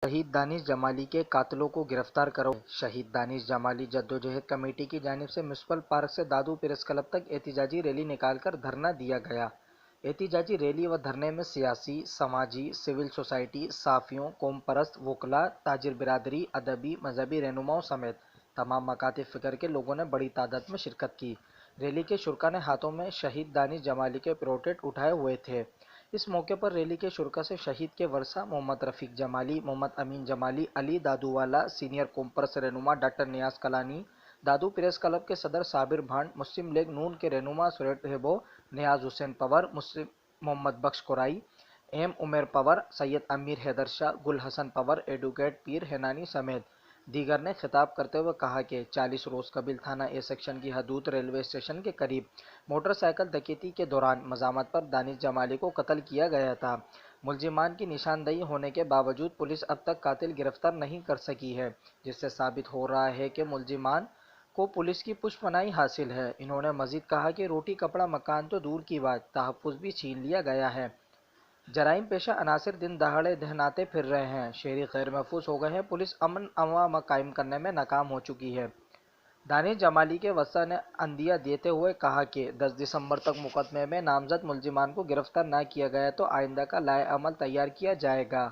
شہید دانش جمالی کے قاتلوں کو گرفتار کرو۔ شہید دانش جمالی جدوجہد کمیٹی کی جانب سے میونسپل پارک سے دادو پریس کلب تک احتجاجی ریلی نکال کر دھرنا دیا گیا۔ احتجاجی ریلی و دھرنے میں سیاسی، سماجی، سول سوسائٹی، صحافیوں، قوم پرست، وکلاء، تاجر برادری، ادبی، مذہبی رہنماؤں سمیت تمام مکاتب فکر کے لوگوں نے بڑی تعداد میں شرکت کی۔ ریلی کے شرکاء نے ہاتھوں میں شہید دانش جمالی کے پورٹریٹ اٹھائے ہوئے تھے۔ اس موقع پر ریلی کے شرکاء سے شہید کے ورثاء محمد رفیق جمالی، محمد امین جمالی، علی دادووالا، سینئر قوم پرست رہنما ڈاکٹر نیاز کلانی، دادو پریس کلب کے صدر صابر بھانڈ، مسلم لیگ نون کے رہنما سریٹ ہیبو، نیاز حسین پوار، مسلم محمد بخش کورائی، ایم عمیر پوار، سید امیر حیدر شاہ، گل حسن پوار، ایڈوکیٹ پیر ہینانی سمیت دیگر نے خطاب کرتے ہوئے کہا کہ 40 روز قبل تھانہ اے سیکشن کی حدود ریلوے اسٹیشن کے قریب موٹر سائیکل ڈکیتی کے دوران مزاحمت پر دانش جمالی کو قتل کیا گیا تھا۔ ملزمان کی نشاندہی ہونے کے باوجود پولیس اب تک قاتل گرفتار نہیں کر سکی ہے، جس سے ثابت ہو رہا ہے کہ ملزمان کو پولیس کی پشت پناہی حاصل ہے۔ انہوں نے مزید کہا کہ روٹی کپڑا مکان تو دور کی بات، تحفظ بھی چھین لیا گیا ہے۔ جرائم پیشہ عناصر دن دہاڑے دہناتے پھر رہے ہیں، شہری غیر محفوظ ہو گئے ہیں، پولیس امن امان قائم کرنے میں ناکام ہو چکی ہے۔ دانش جمالی کے ورثاء نے عندیہ دیتے ہوئے کہا کہ 10 دسمبر تک مقدمے میں نامزد ملزمان کو گرفتار نہ کیا گیا تو آئندہ کا لائحہ عمل تیار کیا جائے گا۔